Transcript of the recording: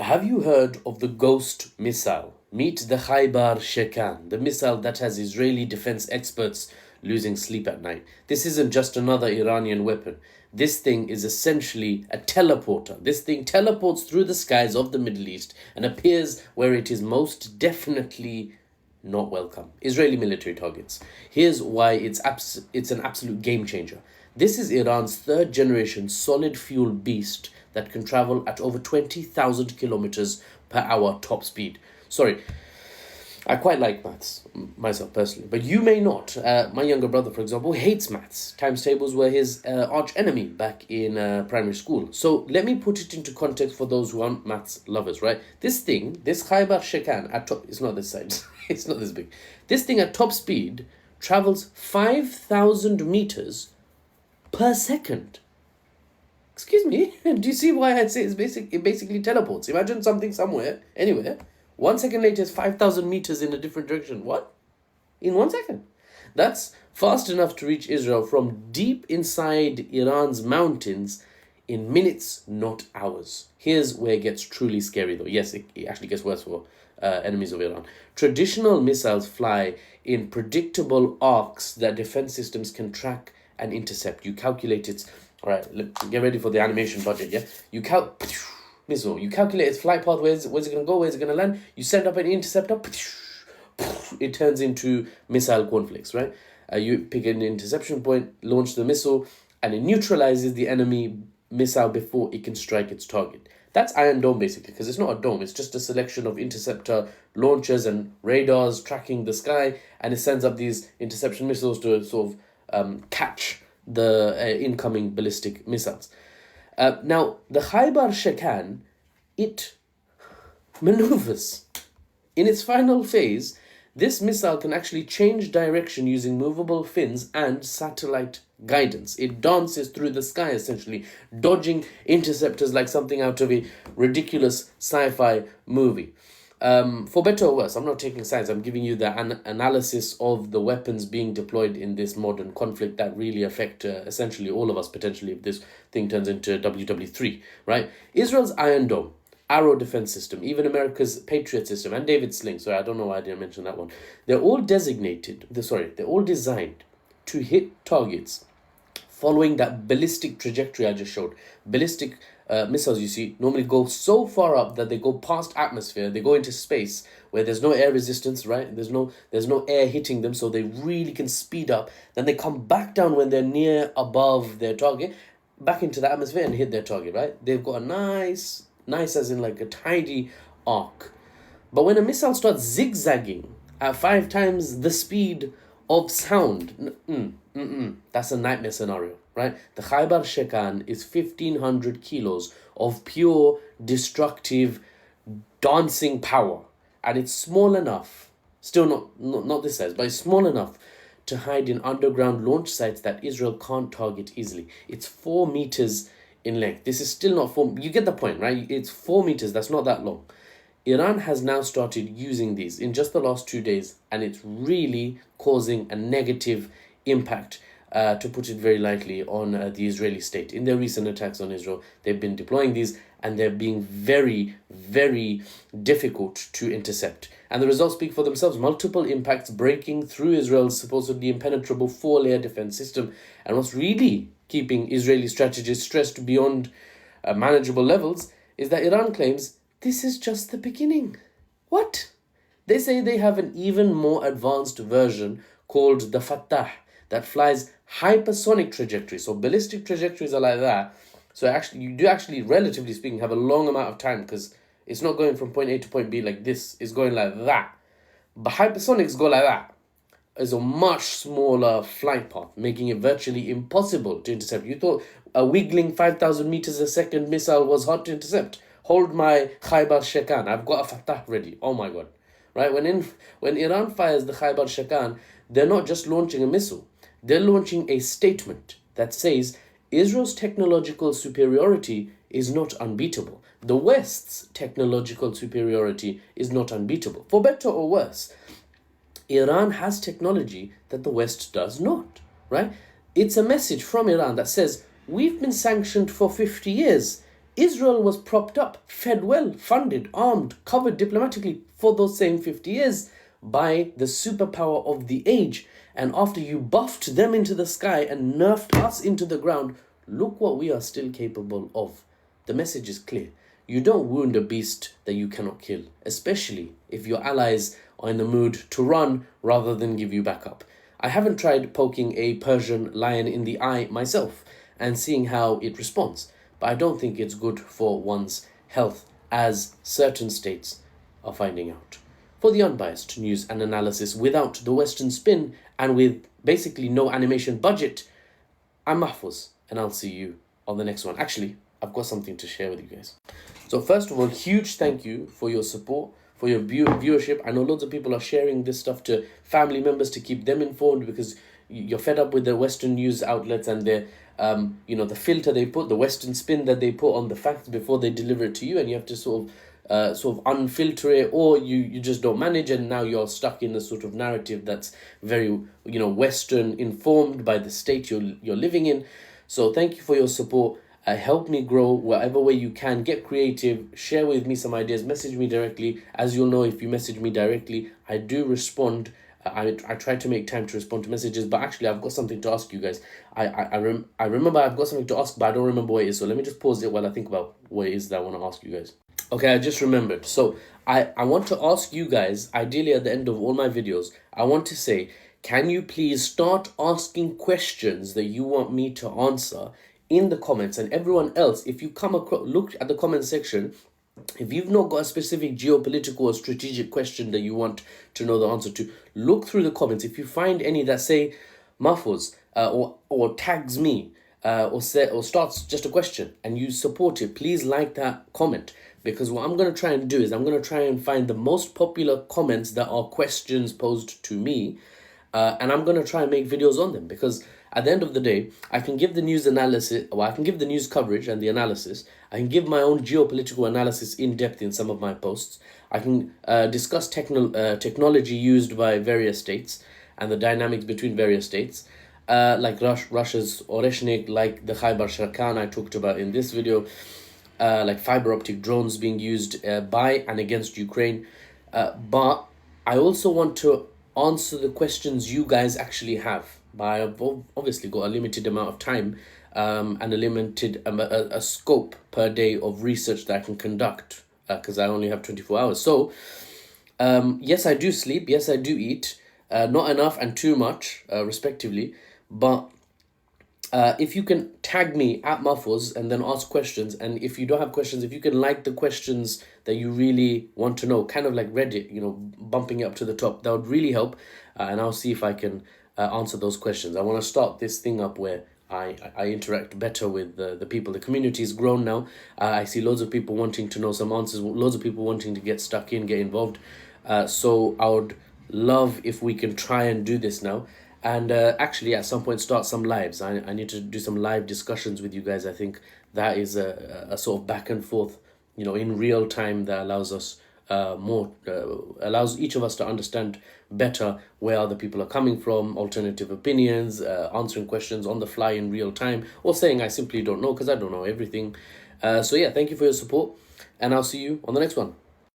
Have you heard of the Ghost missile? Meet the Khaybar Shekan, the missile that has Israeli defense experts losing sleep at night. This isn't just another Iranian weapon. This thing is essentially a teleporter. This thing teleports through the skies of the Middle East and appears where it is most definitely not welcome. Israeli military targets. Here's why it's an absolute game changer. This is Iran's third generation solid fuel beast that can travel at over 20,000 kilometers per hour top speed. Sorry, I quite like maths myself personally, but you may not. My younger brother, for example, hates maths. Times tables were his arch enemy back in primary school. So let me put it into context for those who aren't maths lovers, right? This Khaybar Shekan at top, it's not this size, it's not this big. This thing at top speed travels 5,000 meters per second. Excuse me, do you see why I say it basically teleports? Imagine something somewhere, anywhere. 1 second later, it's 5,000 meters in a different direction. What? In 1 second. That's fast enough to reach Israel from deep inside Iran's mountains in minutes, not hours. Here's where it gets truly scary, though. Yes, it actually gets worse for enemies of Iran. Traditional missiles fly in predictable arcs that defense systems can track and intercept. You calculate its... All right, get ready for the animation budget, yeah? Missile. You calculate its flight path, where's it going to go, where's it going to land. You send up an interceptor, it turns into missile cornflakes, right? You pick an interception point, launch the missile, and it neutralizes the enemy missile before it can strike its target. That's Iron Dome, basically, because it's not a dome. It's just a selection of interceptor launchers and radars tracking the sky, and it sends up these interception missiles to sort of catch the incoming ballistic missiles. Now, the Khaybar Shekan, it maneuvers. In its final phase, this missile can actually change direction using movable fins and satellite guidance. It dances through the sky, essentially, dodging interceptors like something out of a ridiculous sci-fi movie. For better or worse, I'm not taking sides. I'm giving you the analysis of the weapons being deployed in this modern conflict that really affect essentially all of us potentially if this thing turns into WW3, right? Israel's Iron Dome, Arrow defense system, even America's Patriot system, and David Sling. Sorry, I don't know why I didn't mention that one. They're all designed to hit targets following that ballistic trajectory I just showed. Ballistic missiles, you see, normally go so far up that they go past atmosphere, they go into space where there's no air resistance, right? There's no air hitting them, so they really can speed up. Then they come back down when they're near above their target, back into the atmosphere and hit their target, right? They've got a nice as in like a tidy arc. But when a missile starts zigzagging at 5 times the speed of sound, that's a nightmare scenario, right? The Khaybar Shekan is 1,500 kilos of pure destructive dancing power, and it's small enough, still not this size, but it's small enough to hide in underground launch sites that Israel can't target easily. It's 4 meters in length. This is still not 4, you get the point, right? It's 4 meters, that's not that long. Iran has now started using these in just the last 2 days, and it's really causing a negative impact, to put it very lightly, on the Israeli state. In their recent attacks on Israel, they've been deploying these, and they're being very, very difficult to intercept. And the results speak for themselves. Multiple impacts breaking through Israel's supposedly impenetrable 4-layer defense system. And what's really keeping Israeli strategists stressed beyond manageable levels is that Iran claims this is just the beginning. What? They say they have an even more advanced version called the Fattah that flies hypersonic trajectories. So ballistic trajectories are like that. So actually, you do actually, relatively speaking, have a long amount of time because it's not going from point A to point B like this. It's going like that. But hypersonics go like that. It's a much smaller flight path, making it virtually impossible to intercept. You thought a wiggling 5,000 meters a second missile was hard to intercept. Hold my Khaybar Shekan. I've got a Fattah ready. Oh my God. Right? When Iran fires the Khaybar Shekan, they're not just launching a missile. They're launching a statement that says Israel's technological superiority is not unbeatable. The West's technological superiority is not unbeatable. For better or worse, Iran has technology that the West does not, right? It's a message from Iran that says, we've been sanctioned for 50 years. Israel was propped up, fed well, funded, armed, covered diplomatically for those same 50 years by the superpower of the age. And after you buffed them into the sky and nerfed us into the ground, look what we are still capable of. The message is clear. You don't wound a beast that you cannot kill, especially if your allies are in the mood to run rather than give you backup. I haven't tried poking a Persian lion in the eye myself and seeing how it responds, but I don't think it's good for one's health, as certain states are finding out. For the unbiased news and analysis without the Western spin and with basically no animation budget, I'm Mahfouz, and I'll see you on the next one. Actually, I've got something to share with you guys. So first of all, huge thank you for your support, for your viewership. I know loads of people are sharing this stuff to family members to keep them informed, because you're fed up with the Western news outlets and their the filter they put, the Western spin that they put on the facts before they deliver it to you, and you have to sort of unfilter it, or you just don't manage, and now you're stuck in a sort of narrative that's very Western informed by the state you're living in. So thank you for your support. Help me grow whatever way you can. Get creative, share with me some ideas, message me directly. As you'll know, if you message me directly, I do respond. I try to make time to respond to messages, but actually I've got something to ask you guys. I remember I've got something to ask, but I don't remember what it is. So let me just pause it while I think about what it is that I want to ask you guys. Okay, I just remembered. So I want to ask you guys, ideally at the end of all my videos, I want to say, can you please start asking questions that you want me to answer in the comments? And everyone else, if you come across, look at the comment section. If you've not got a specific geopolitical or strategic question that you want to know the answer to, look through the comments. If you find any that say Mahfouz or tags me or starts just a question and you support it, please like that comment, because what I'm going to try and do is I'm going to try and find the most popular comments that are questions posed to me, and I'm going to try and make videos on them, because at the end of the day, I can give the news analysis, or I can give the news coverage and the analysis. I can give my own geopolitical analysis in depth in some of my posts. I can discuss technology used by various states and the dynamics between various states, like Russia's Oreshnik, like the Khyber I talked about in this video, like fiber optic drones being used by and against Ukraine. But I also want to answer the questions you guys actually have. But I've obviously got a limited amount of time and a limited a scope per day of research that I can conduct, because I only have 24 hours. So yes, I do sleep. Yes, I do eat. Not enough and too much, respectively. But if you can tag me at Mahfouz and then ask questions, and if you don't have questions, if you can like the questions that you really want to know, kind of like Reddit, bumping it up to the top, that would really help. And I'll see if I can answer those questions. I want to start this thing up where I interact better with the people. The community is grown now. I see loads of people wanting to know some answers, loads of people wanting to get stuck in, get involved. So I would love if we can try and do this now. And actually, at some point, start some lives. I need to do some live discussions with you guys. I think that is a sort of back and forth, in real time, that allows us allows each of us to understand better where other people are coming from, alternative opinions, answering questions on the fly in real time, or saying I simply don't know because I don't know everything. So yeah, thank you for your support, and I'll see you on the next one.